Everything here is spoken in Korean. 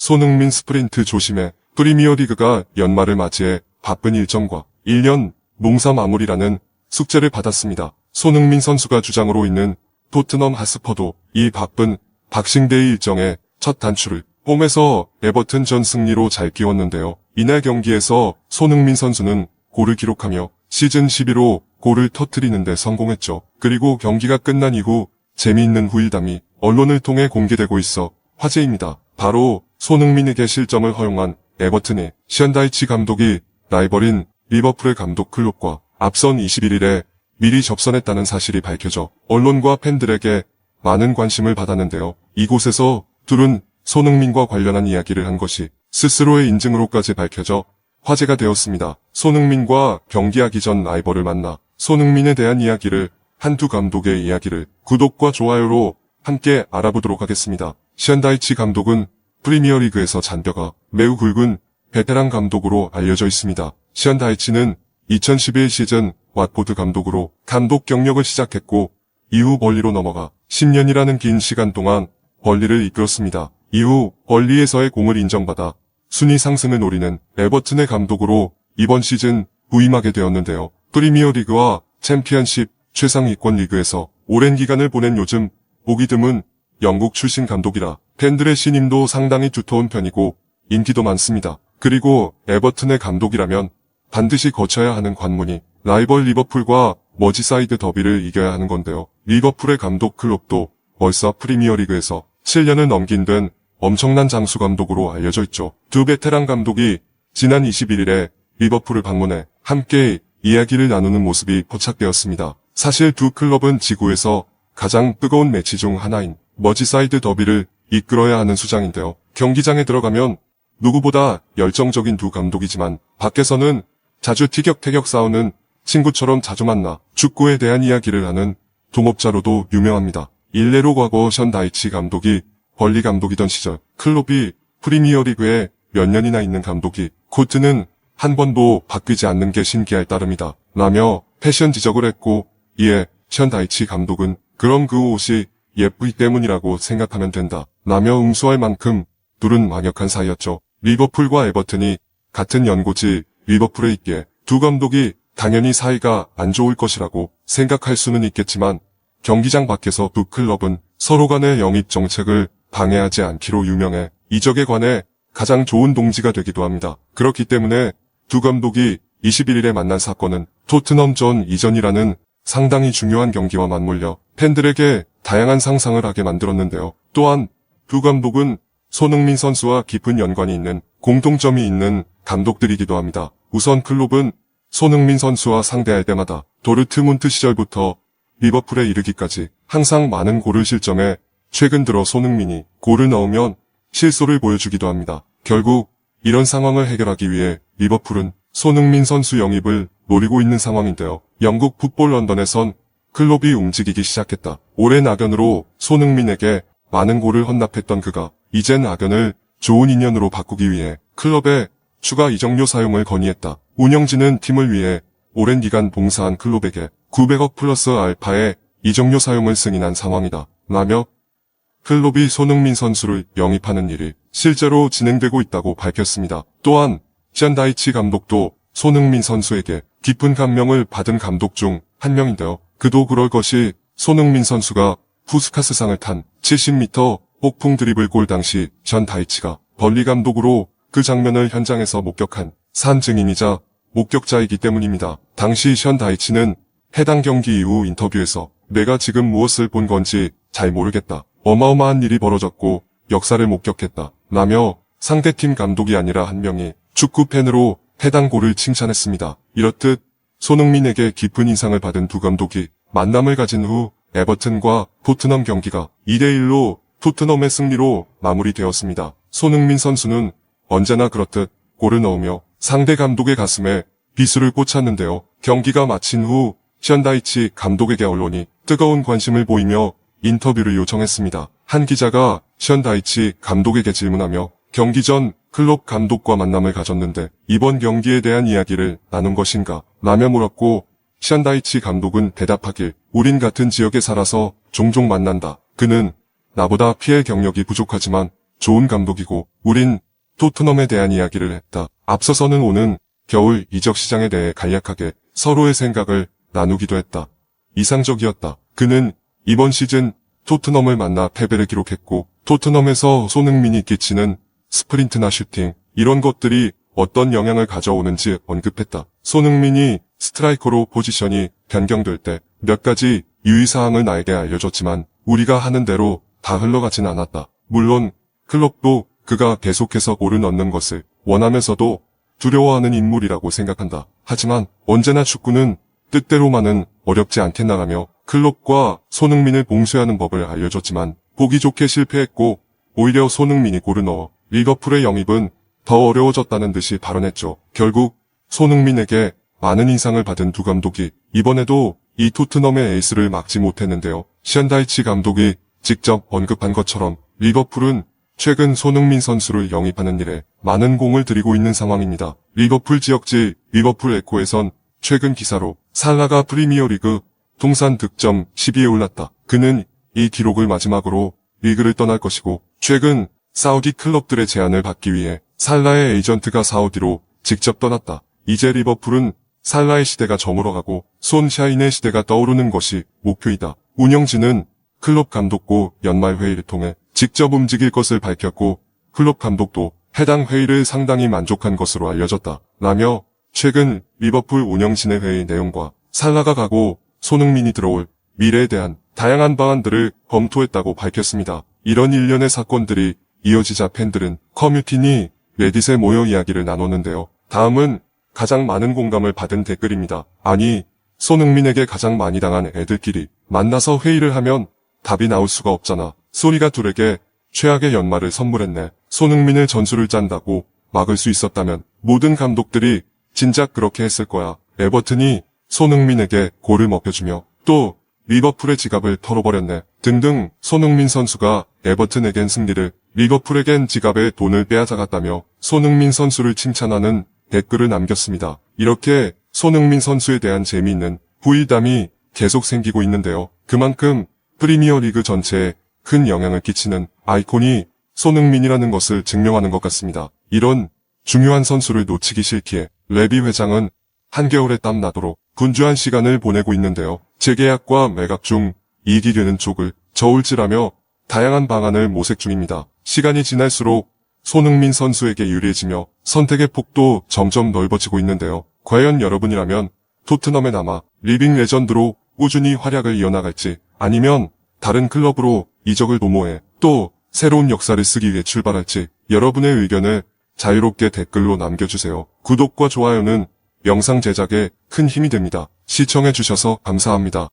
손흥민 스프린트 조심해. 프리미어리그가 연말을 맞이해 바쁜 일정과 1년 농사 마무리라는 숙제를 받았습니다. 손흥민 선수가 주장으로 있는 토트넘 하스퍼도 이 바쁜 박싱데이 일정에 첫 단추를 홈에서 에버튼 전 승리로 잘 끼웠는데요. 이날 경기에서 손흥민 선수는 골을 기록하며 시즌 11호 골을 터뜨리는 데 성공했죠. 그리고 경기가 끝난 이후 재미있는 후일담이 언론을 통해 공개되고 있어 화제입니다. 바로 손흥민에게 실점을 허용한 에버튼의 션다이치 감독이 라이벌인 리버풀의 감독 클롭과 앞선 21일에 미리 접선했다는 사실이 밝혀져 언론과 팬들에게 많은 관심을 받았는데요. 이곳에서 둘은 손흥민과 관련한 이야기를 한 것이 스스로의 인증으로까지 밝혀져 화제가 되었습니다. 손흥민과 경기하기 전 라이벌을 만나 손흥민에 대한 이야기를 한두 감독의 이야기를 구독과 좋아요로 함께 알아보도록 하겠습니다. 션다이치 감독은 프리미어리그에서 잔뼈가 매우 굵은 베테랑 감독으로 알려져 있습니다. 션다이치는 2011 시즌 왓포드 감독으로 감독 경력을 시작했고 이후 벌리로 넘어가 10년이라는 긴 시간 동안 벌리를 이끌었습니다. 이후 벌리에서의 공을 인정받아 순위 상승을 노리는 에버튼의 감독으로 이번 시즌 부임하게 되었는데요. 프리미어리그와 챔피언십 최상위권 리그에서 오랜 기간을 보낸 요즘 보기 드문 영국 출신 감독이라 팬들의 신임도 상당히 두터운 편이고 인기도 많습니다. 그리고 에버튼의 감독이라면 반드시 거쳐야 하는 관문이 라이벌 리버풀과 머지사이드 더비를 이겨야 하는 건데요. 리버풀의 감독 클롭도 벌써 프리미어리그에서 7년을 넘긴 된 엄청난 장수 감독으로 알려져 있죠. 두 베테랑 감독이 지난 21일에 리버풀을 방문해 함께 이야기를 나누는 모습이 포착되었습니다. 사실 두 클럽은 지구에서 가장 뜨거운 매치 중 하나인 머지사이드 더비를 이끌어야 하는 수장인데요. 경기장에 들어가면 누구보다 열정적인 두 감독이지만 밖에서는 자주 티격태격 싸우는 친구처럼 자주 만나 축구에 대한 이야기를 하는 동업자로도 유명합니다. 일례로 과거 션다이치 감독이 벌리 감독이던 시절 클롭이 프리미어리그에 몇 년이나 있는 감독이 코트는 한 번도 바뀌지 않는 게 신기할 따름이다 라며 패션 지적을 했고 이에 션다이치 감독은 그럼 그 옷이 예쁘기 때문이라고 생각하면 된다 라며 응수할 만큼 둘은 막역한 사이였죠. 리버풀과 에버튼이 같은 연고지 리버풀에 있기에 두 감독이 당연히 사이가 안 좋을 것이라고 생각할 수는 있겠지만 경기장 밖에서 두 클럽은 서로 간의 영입 정책을 방해하지 않기로 유명해 이적에 관해 가장 좋은 동지가 되기도 합니다. 그렇기 때문에 두 감독이 21일에 만난 사건은 토트넘 전 이전이라는 상당히 중요한 경기와 맞물려 팬들에게 다양한 상상을 하게 만들었는데요. 또한 두 감독은 손흥민 선수와 깊은 연관이 있는 공통점이 있는 감독들이기도 합니다. 우선 클롭은 손흥민 선수와 상대할 때마다 도르트문트 시절부터 리버풀에 이르기까지 항상 많은 골을 실점해 최근 들어 손흥민이 골을 넣으면 실수를 보여주기도 합니다. 결국 이런 상황을 해결하기 위해 리버풀은 손흥민 선수 영입을 노리고 있는 상황인데요. 영국 풋볼 런던에선 클롭이 움직이기 시작했다. 오랜 악연으로 손흥민에게 많은 골을 헌납했던 그가 이젠 악연을 좋은 인연으로 바꾸기 위해 클럽에 추가 이적료 사용을 건의했다. 운영진은 팀을 위해 오랜 기간 봉사한 클롭에게 900억 플러스 알파의 이적료 사용을 승인한 상황이다 라며 클롭이 손흥민 선수를 영입하는 일이 실제로 진행되고 있다고 밝혔습니다. 또한 션다이치 감독도 손흥민 선수에게 깊은 감명을 받은 감독 중 한 명인데요. 그도 그럴 것이 손흥민 선수가 푸스카스상을 탄 70m 폭풍 드리블 골 당시 션다이치가 벌리 감독으로 그 장면을 현장에서 목격한 산 증인이자 목격자이기 때문입니다. 당시 션다이치는 해당 경기 이후 인터뷰에서 내가 지금 무엇을 본 건지 잘 모르겠다. 어마어마한 일이 벌어졌고 역사를 목격했다 라며 상대팀 감독이 아니라 한 명이 축구 팬으로 해당 골을 칭찬했습니다. 이렇듯 손흥민에게 깊은 인상을 받은 두 감독이 만남을 가진 후 에버튼과 토트넘 경기가 2대1로 토트넘의 승리로 마무리되었습니다. 손흥민 선수는 언제나 그렇듯 골을 넣으며 상대 감독의 가슴에 비수를 꽂았는데요. 경기가 마친 후 션다이치 감독에게 언론이 뜨거운 관심을 보이며 인터뷰를 요청했습니다. 한 기자가 션다이치 감독에게 질문하며 경기 전 클롭 감독과 만남을 가졌는데 이번 경기에 대한 이야기를 나눈 것인가 라며 물었고 션다이치 감독은 대답하길 우린 같은 지역에 살아서 종종 만난다. 그는 나보다 PL 경력이 부족하지만 좋은 감독이고 우린 토트넘에 대한 이야기를 했다. 앞서서는 오는 겨울 이적 시장에 대해 간략하게 서로의 생각을 나누기도 했다. 이상적이었다. 그는 이번 시즌 토트넘을 만나 패배를 기록했고 토트넘에서 손흥민이 끼치는 스프린트나 슈팅 이런 것들이 어떤 영향을 가져오는지 언급했다. 손흥민이 스트라이커로 포지션이 변경될 때 몇 가지 유의사항을 나에게 알려줬지만 우리가 하는 대로 다 흘러가진 않았다. 물론 클럽도 그가 계속해서 골을 넣는 것을 원하면서도 두려워하는 인물이라고 생각한다. 하지만 언제나 축구는 뜻대로만은 어렵지 않게 나가며 클럽과 손흥민을 봉쇄하는 법을 알려줬지만 보기 좋게 실패했고 오히려 손흥민이 골을 넣어 리버풀의 영입은 더 어려워졌다는 듯이 발언했죠. 결국 손흥민에게 많은 인상을 받은 두 감독이 이번에도 이 토트넘의 에이스를 막지 못했는데요. 션다이치 감독이 직접 언급한 것처럼 리버풀은 최근 손흥민 선수를 영입하는 일에 많은 공을 들이고 있는 상황입니다. 리버풀 지역지 리버풀 에코에선 최근 기사로 살라가 프리미어리그 통산 득점 10위에 올랐다. 그는 이 기록을 마지막으로 리그를 떠날 것이고 최근 사우디 클럽들의 제안을 받기 위해 살라의 에이전트가 사우디로 직접 떠났다. 이제 리버풀은 살라의 시대가 저물어가고 손샤인의 시대가 떠오르는 것이 목표이다. 운영진은 클럽 감독과 연말 회의를 통해 직접 움직일 것을 밝혔고 클럽 감독도 해당 회의를 상당히 만족한 것으로 알려졌다. 라며 최근 리버풀 운영진의 회의 내용과 살라가 가고 손흥민이 들어올 미래에 대한 다양한 방안들을 검토했다고 밝혔습니다. 이런 일련의 사건들이 이어지자 팬들은 커뮤니티 레딧에 모여 이야기를 나눴는데요. 다음은 가장 많은 공감을 받은 댓글입니다. 아니, 손흥민에게 가장 많이 당한 애들끼리 만나서 회의를 하면 답이 나올 수가 없잖아. 소리가 둘에게 최악의 연말을 선물했네. 손흥민을 전술을 짠다고 막을 수 있었다면 모든 감독들이 진작 그렇게 했을 거야. 에버튼이 손흥민에게 골을 먹여주며 또 리버풀의 지갑을 털어버렸네. 등등 손흥민 선수가 에버튼에겐 승리를 리버풀에겐 지갑에 돈을 빼앗아갔다며 손흥민 선수를 칭찬하는 댓글을 남겼습니다. 이렇게 손흥민 선수에 대한 재미있는 부일담이 계속 생기고 있는데요. 그만큼 프리미어리그 전체에 큰 영향을 끼치는 아이콘이 손흥민이라는 것을 증명하는 것 같습니다. 이런 중요한 선수를 놓치기 싫기에 레비 회장은 한겨울에 땀 나도록 분주한 시간을 보내고 있는데요. 재계약과 매각 중 이익이 되는 쪽을 저울질하며 다양한 방안을 모색 중입니다. 시간이 지날수록 손흥민 선수에게 유리해지며 선택의 폭도 점점 넓어지고 있는데요. 과연 여러분이라면 토트넘에 남아 리빙 레전드로 꾸준히 활약을 이어나갈지 아니면 다른 클럽으로 이적을 도모해 또 새로운 역사를 쓰기 위해 출발할지 여러분의 의견을 자유롭게 댓글로 남겨주세요. 구독과 좋아요는 영상 제작에 큰 힘이 됩니다. 시청해주셔서 감사합니다.